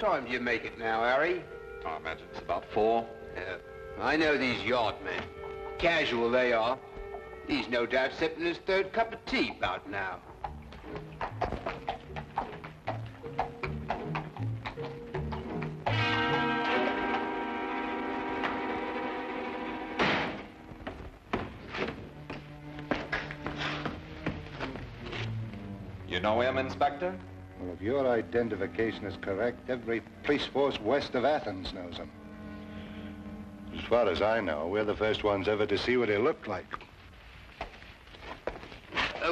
time do you make it now, Harry? I imagine it's about 4. I know these yard men. Casual they are. He's no doubt sipping his 3rd cup of tea about now. You know him, Inspector? Well, if your identification is correct, every police force west of Athens knows him. As far as I know, we're the first ones ever to see what he looked like.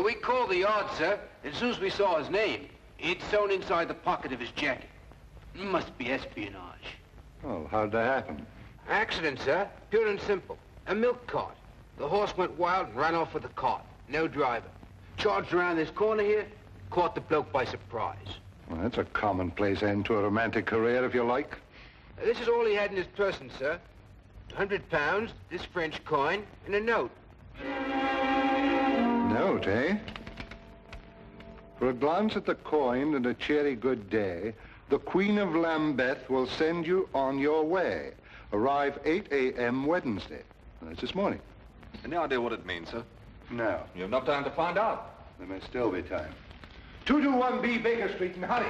We called the yard, sir. As soon as we saw his name, it's sewn inside the pocket of his jacket. Must be espionage. Oh, how'd that happen? Accident, sir. Pure and simple. A milk cart. The horse went wild and ran off with the cart. No driver. Charged around this corner here, caught the bloke by surprise. Well, that's a commonplace end to a romantic career, if you like. This is all he had in his person, sir. £100, this French coin, and a note. Note, eh? For a glance at the coin and a cheery good day, the Queen of Lambeth will send you on your way. Arrive 8 a.m. Wednesday. That's this morning. Any idea what it means, sir? No. You have enough time to find out. There may still be time. 221B Baker Street, and hurry.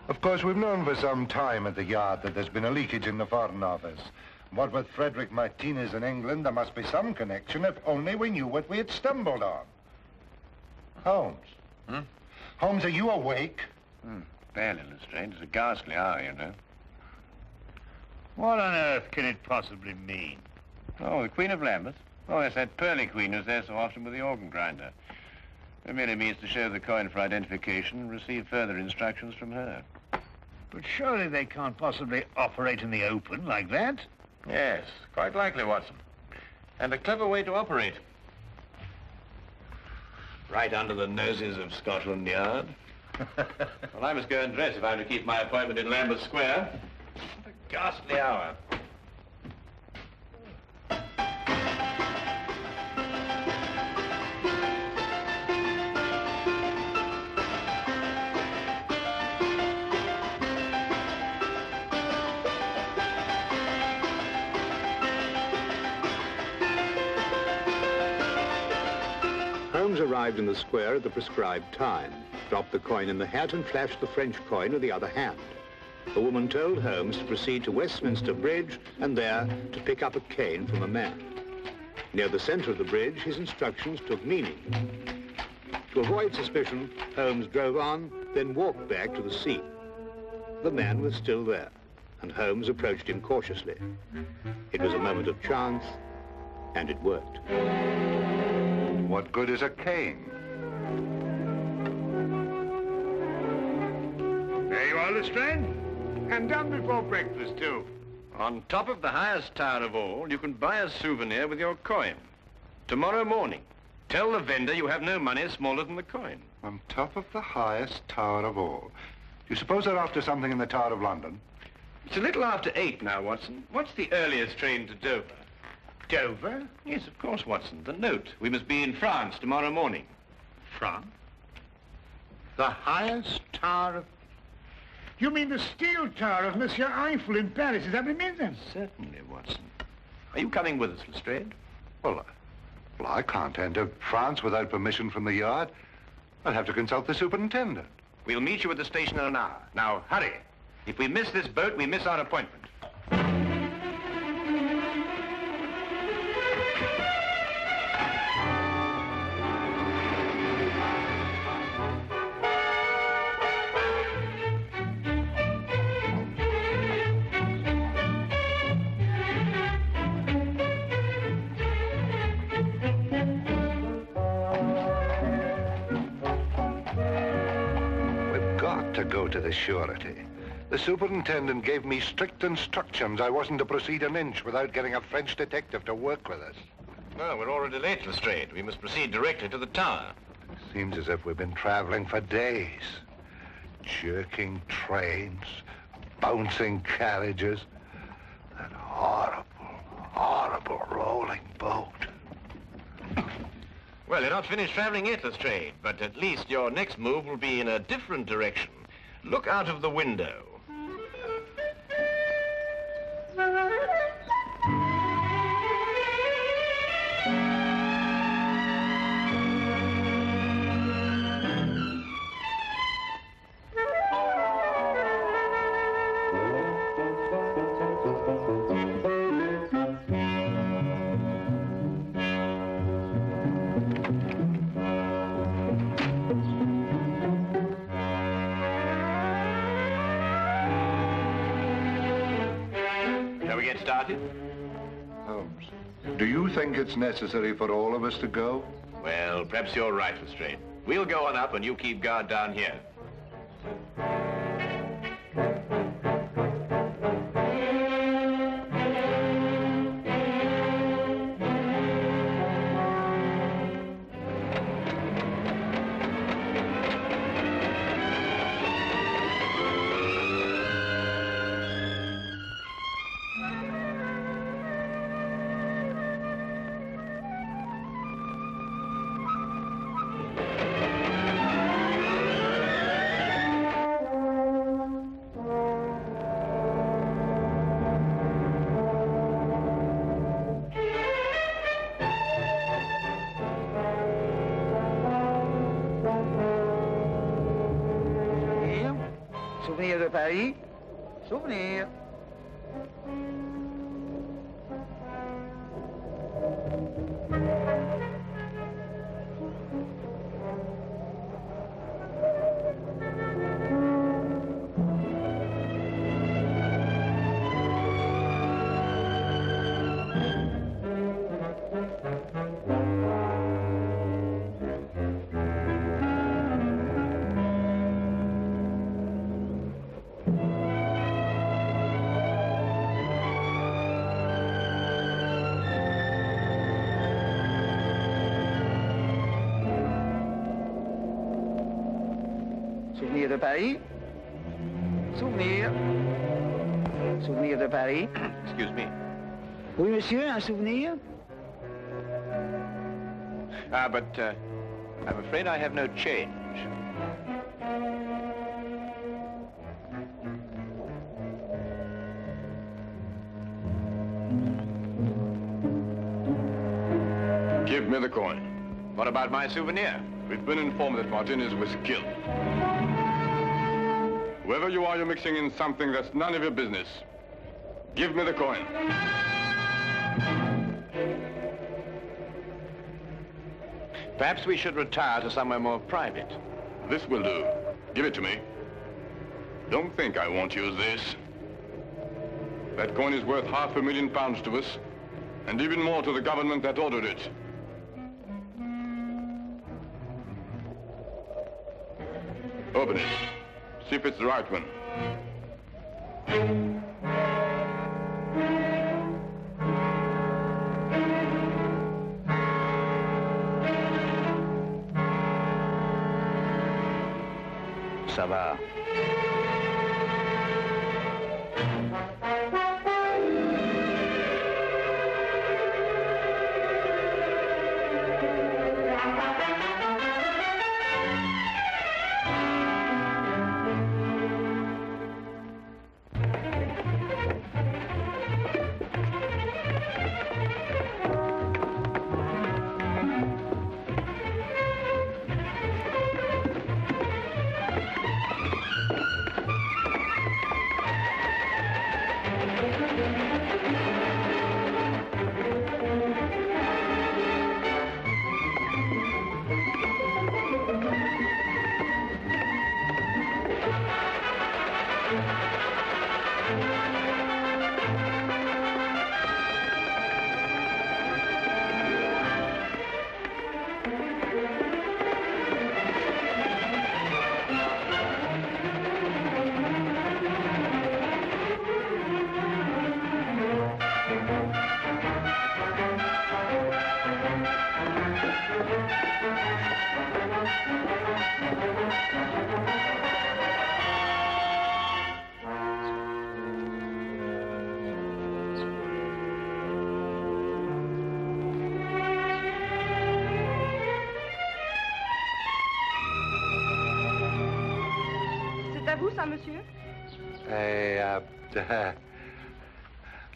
Of course, we've known for some time at the yard that there's been a leakage in the Foreign Office. What with Frederick Martinez in England, there must be some connection if only we knew what we had stumbled on. Holmes. Holmes, are you awake? Barely, Lestrade. It's a ghastly hour, you know. What on earth can it possibly mean? Oh, the Queen of Lambeth? Oh, yes, that pearly queen who's there so often with the organ grinder. It merely means to show the coin for identification and receive further instructions from her. But surely they can't possibly operate in the open like that. Yes, quite likely, Watson. And a clever way to operate. Right under the noses of Scotland Yard. Well, I must go and dress if I'm to keep my appointment in Lambeth Square. What a ghastly hour. Holmes arrived in the square at the prescribed time, dropped the coin in the hat and flashed the French coin with the other hand. The woman told Holmes to proceed to Westminster Bridge and there to pick up a cane from a man. Near the center of the bridge, his instructions took meaning. To avoid suspicion, Holmes drove on, then walked back to the scene. The man was still there, and Holmes approached him cautiously. It was a moment of chance, and it worked. What good is a cane? There you are, Lestrade. And done before breakfast, too. On top of the highest tower of all, you can buy a souvenir with your coin. Tomorrow morning, tell the vendor you have no money smaller than the coin. On top of the highest tower of all. You suppose they're after something in the Tower of London? It's a little after 8 now, Watson. What's the earliest train to Dover? Dover? Yes, of course, Watson. The note. We must be in France tomorrow morning. France? The highest tower of... You mean the steel tower of Monsieur Eiffel in Paris? Is that what it means, then? Certainly, Watson. Are you coming with us, Lestrade? Well, I can't enter France without permission from the yard. I'll have to consult the superintendent. We'll meet you at the station in an hour. Now, hurry. If we miss this boat, we miss our appointment. To go to the surety. The superintendent gave me strict instructions I wasn't to proceed an inch without getting a French detective to work with us. No, we're already late, Lestrade. We must proceed directly to the tower. Seems as if we've been traveling for days. Jerking trains, bouncing carriages. That horrible, horrible rolling boat. Well, you're not finished traveling yet, Lestrade, but at least your next move will be in a different direction. Look out of the window. Started? Holmes, do you think it's necessary for all of us to go? Well, perhaps you're right, Lestrade. We'll go on up and you keep guard down here. Souvenir de Paris. Souvenir. Souvenir de Paris. Souvenir. Souvenir de Paris. Excuse me. Oui, monsieur, un souvenir? But I'm afraid I have no change. Give me the coin. What about my souvenir? We've been informed that Martinez was killed. Whoever you are, you're mixing in something that's none of your business. Give me the coin. Perhaps we should retire to somewhere more private. This will do. Give it to me. Don't think I won't use this. That coin is worth £500,000 to us, and even more to the government that ordered it. Open it. See if it's the right one. Ça va. ça, monsieur?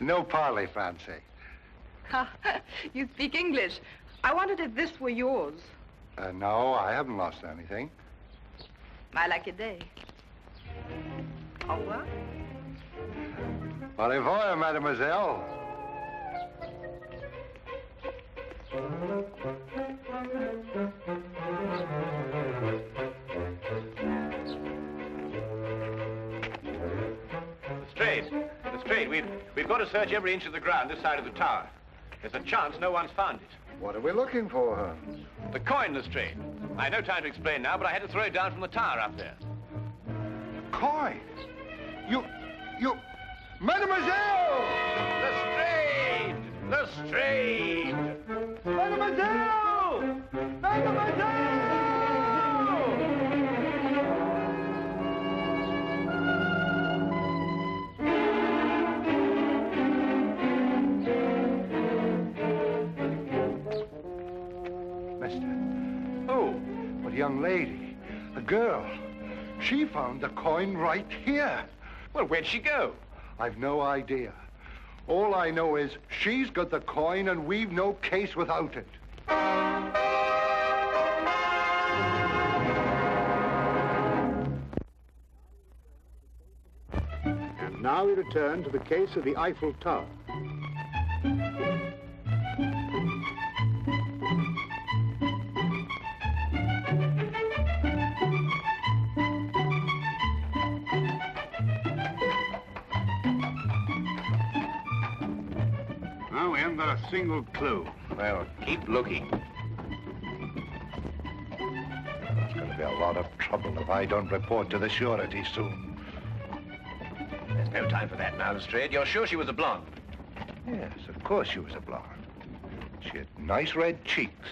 No parley, Francie. Ah, you speak English. I wondered if this were yours. No, I haven't lost anything. I like a day. Au revoir. Au revoir, mademoiselle. Lestrade, we've got to search every inch of the ground this side of the tower. There's a chance no one's found it. What are we looking for, Holmes? The coin, Lestrade. I have no time to explain now, but I had to throw it down from the tower up there. Coin? You... Mademoiselle! Lestrade! Lestrade! Mademoiselle! Mademoiselle! A young lady, a girl. She found the coin right here. Well, where'd she go? I've no idea. All I know is she's got the coin and we've no case without it. And now we return to the case of the Eiffel Tower. Well, we haven't got a single clue. Well, keep looking. There's going to be a lot of trouble if I don't report to the surety soon. There's no time for that now, Lestrade. You're sure she was a blonde? Yes, of course she was a blonde. She had nice red cheeks,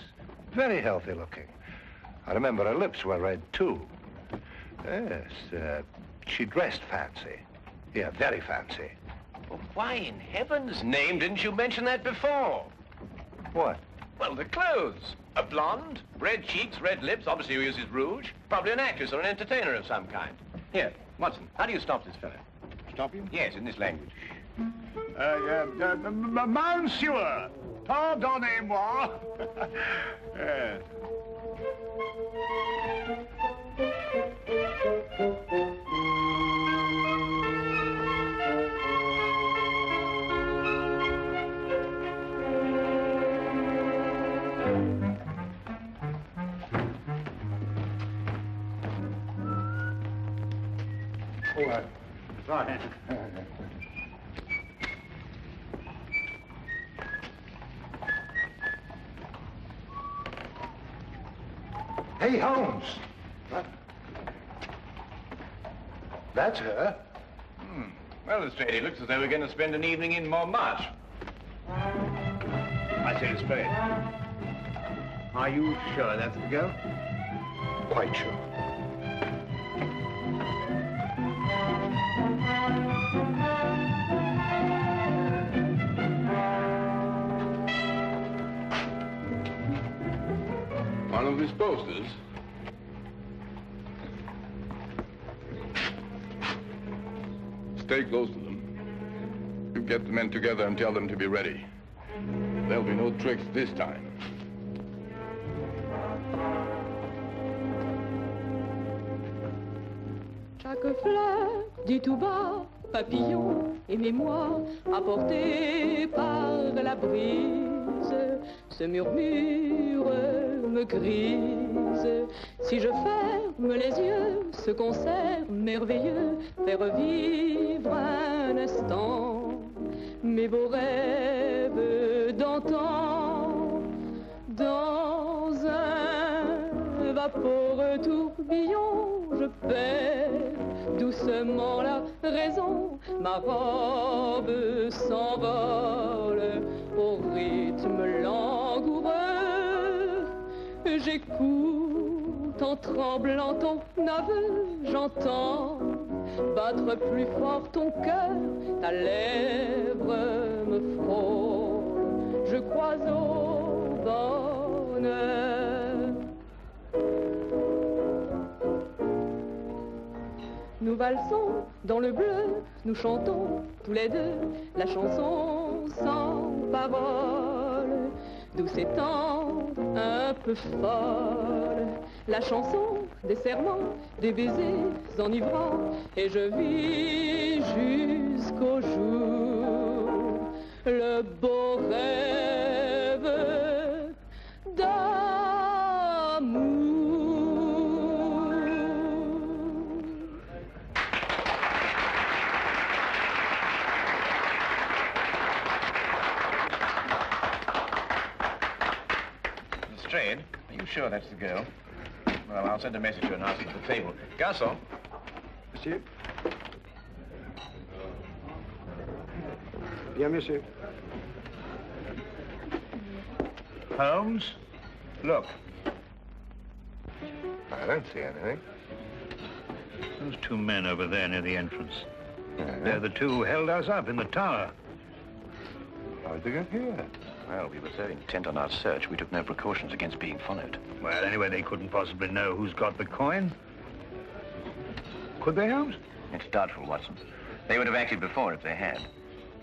very healthy looking. I remember her lips were red, too. Yes, she dressed fancy. Yeah, very fancy. Well, why in heaven's name didn't you mention that before? What? Well, the clothes. A blonde, red cheeks, red lips, obviously who uses rouge. Probably an actress or an entertainer of some kind. Here, Watson, how do you stop this fellow? Stop him? Yes, in this language. Monsieur, pardonnez-moi. Yes. Sorry. Hey, Holmes. That's her. Well, Lestrade, it looks as though we're going to spend an evening in Montmartre. I say, Lestrade. Are you sure that's the girl? Quite sure. One of these posters. Stay close to them. You get the men together and tell them to be ready. There'll be no tricks this time. Chaque fleur dit tout bas, papillon et mémoire, apportée par la brise, ce murmure me grise. Si je ferme les yeux, ce concert merveilleux fait revivre un instant mes beaux rêves d'antan. Dans un vaporeux tourbillon, je perds doucement la raison. Ma robe s'envole au rythme langoureux. J'écoute en tremblant ton aveu, j'entends battre plus fort ton cœur, ta lèvre me frôle, je crois au bonheur. Nous nous valsons dans le bleu, nous chantons tous les deux la chanson sans parole, douce et tendre, un peu folle, la chanson des serments, des baisers enivrants, et je vis jusqu'au jour le beau rêve d'amour. Lestrade, are you sure that's the girl? Well, I'll send a message to her and ask her for the table. Garçon. Monsieur. Bien, monsieur. Holmes, look. I don't see anything. Those two men over there near the entrance. They're the two who held us up in the tower. How'd they get here? Well, we were so intent on our search, we took no precautions against being followed. Well, anyway, they couldn't possibly know who's got the coin. Could they, Holmes? It's doubtful, Watson. They would have acted before if they had.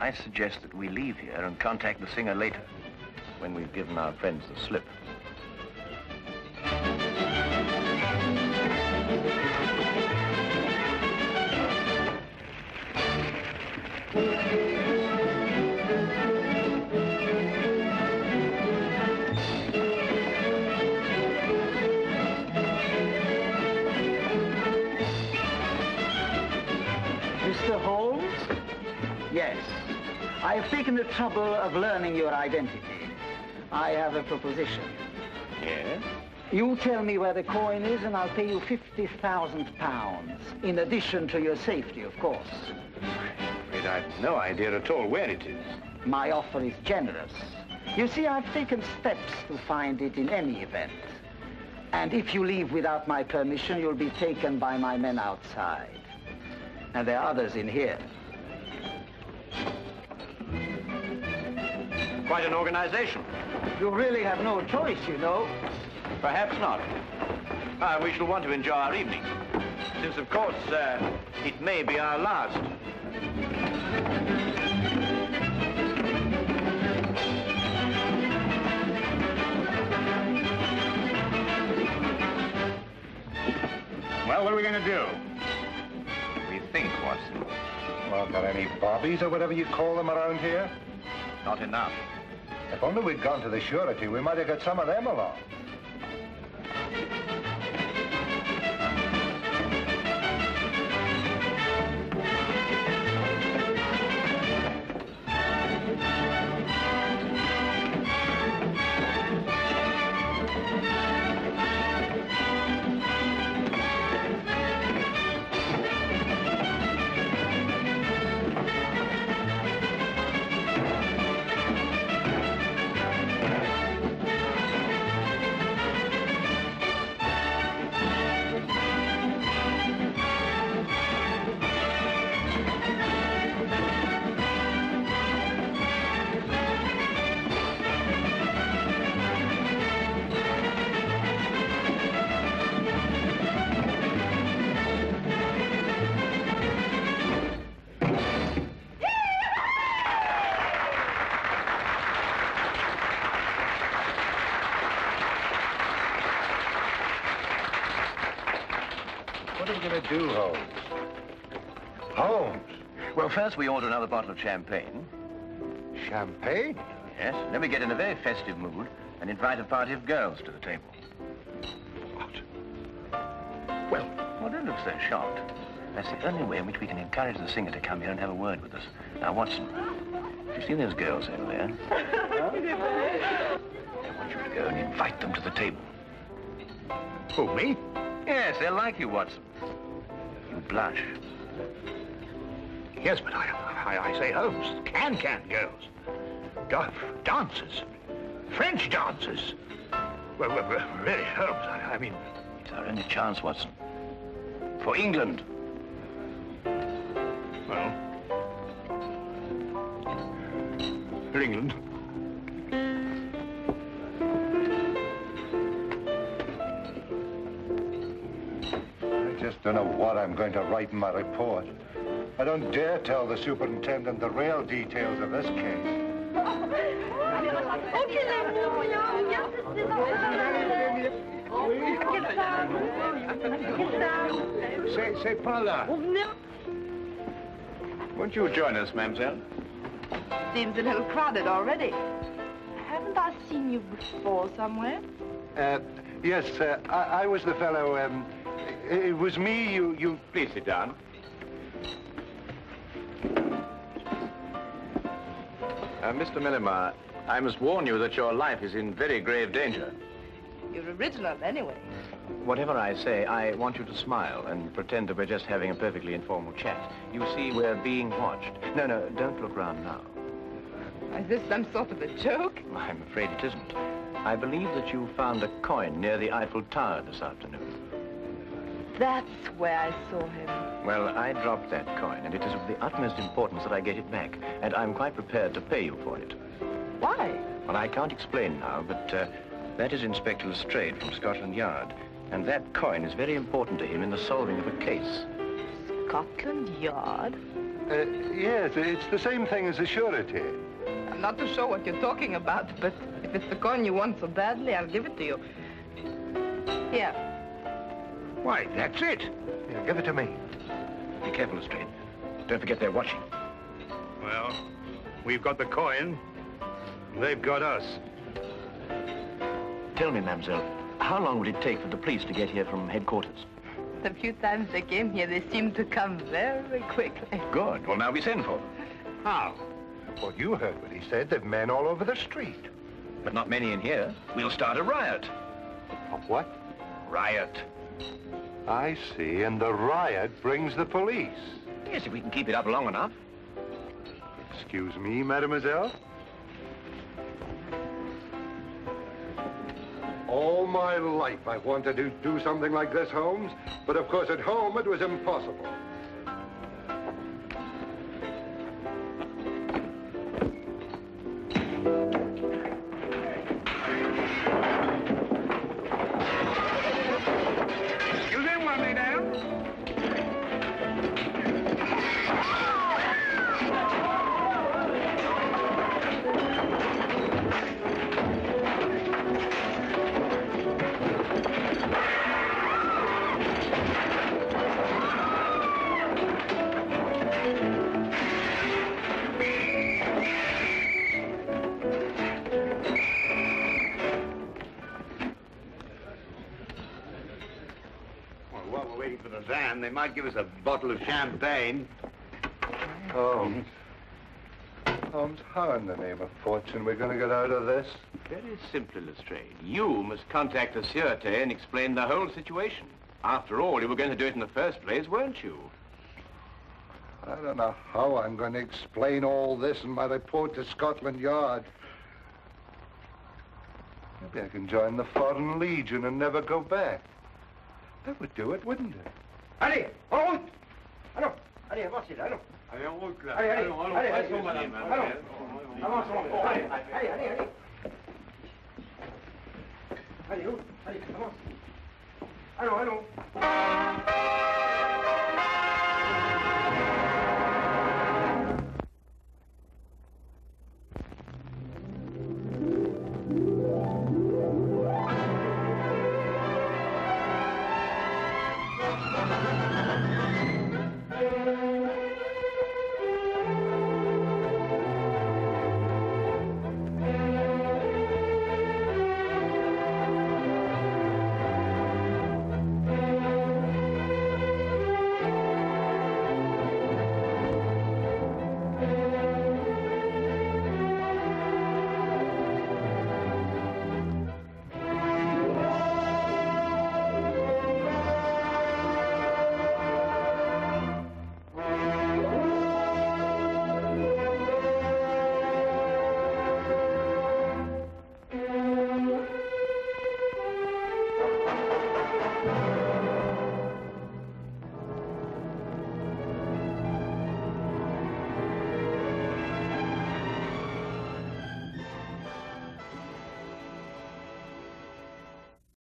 I suggest that we leave here and contact the singer later, when we've given our friends the slip. Mr. Holmes? Yes. I have taken the trouble of learning your identity. I have a proposition. Yes? You tell me where the coin is and I'll pay you £50,000. In addition to your safety, of course. I'm afraid I've no idea at all where it is. My offer is generous. You see, I've taken steps to find it in any event. And if you leave without my permission, you'll be taken by my men outside. And there are others in here. Quite an organization. You really have no choice, you know. Perhaps not. We shall want to enjoy our evening, since, of course, it may be our last. Well, what are we going to do? We think, Watson. Well, got any bobbies or whatever you call them around here? Not enough. If only we'd gone to the surety, we might have got some of them along. What are we going to do, Holmes? Holmes? Well, first we order another bottle of champagne. Champagne? Yes, then we get in a very festive mood and invite a party of girls to the table. What? Well, don't look so shocked. That's the only way in which we can encourage the singer to come here and have a word with us. Now, Watson, you see those girls over there? I want you to go and invite them to the table. Who, me? Yes, they'll like you, Watson. You blush. Yes, but I say, Holmes, can girls. Dancers. French dancers. Well, really, Holmes, I mean... It's our only chance, Watson. For England. Well... For England. just don't know what I'm going to write in my report. I don't dare tell the superintendent the real details of this case. C'est pas là. Won't you join us, mademoiselle? Seems a little crowded already. Haven't I seen you before somewhere? Yes, I was the fellow, it was me, you... Please sit down. Mr. Millimar, I must warn you that your life is in very grave danger. You're original anyway. Whatever I say, I want you to smile and pretend that we're just having a perfectly informal chat. You see, we're being watched. No, don't look round now. Is this some sort of a joke? I'm afraid it isn't. I believe that you found a coin near the Eiffel Tower this afternoon. That's where I saw him. Well, I dropped that coin, and it is of the utmost importance that I get it back, and I'm quite prepared to pay you for it. Why? Well, I can't explain now, but that is Inspector Lestrade from Scotland Yard, and that coin is very important to him in the solving of a case. Scotland Yard? Yes, it's the same thing as a surety. I'm not too sure what you're talking about, but if it's the coin you want so badly, I'll give it to you. Here. Why, that's it. Here, give it to me. Be careful, Lestrade. Don't forget they're watching. Well, we've got the coin. They've got us. Tell me, mademoiselle, how long would it take for the police to get here from headquarters? The few times they came here, they seemed to come very quickly. Good. Well, now we send for them. How? Well, you heard what he said. There've men all over the street. But not many in here. We'll start a riot. A what? Riot. I see, and the riot brings the police. Yes, if we can keep it up long enough. Excuse me, mademoiselle? All my life I've wanted to do something like this, Holmes. But of course at home it was impossible. They might give us a bottle of champagne. Holmes. Holmes, how in the name of fortune we're going to get out of this? Very simply, Lestrade. You must contact the Sûreté and explain the whole situation. After all, you were going to do it in the first place, weren't you? I don't know how I'm going to explain all this in my report to Scotland Yard. Maybe I can join the Foreign Legion and never go back. That would do it, wouldn't it? Allez, en route! Allons, allez, avancez là, allons. Allez, en route, là. Allez, allez, allons, allez, allons, allez, madame. allons. Avançons, allez, allez, allez, allez. Allez, où? Allez, avance. Allons, allons.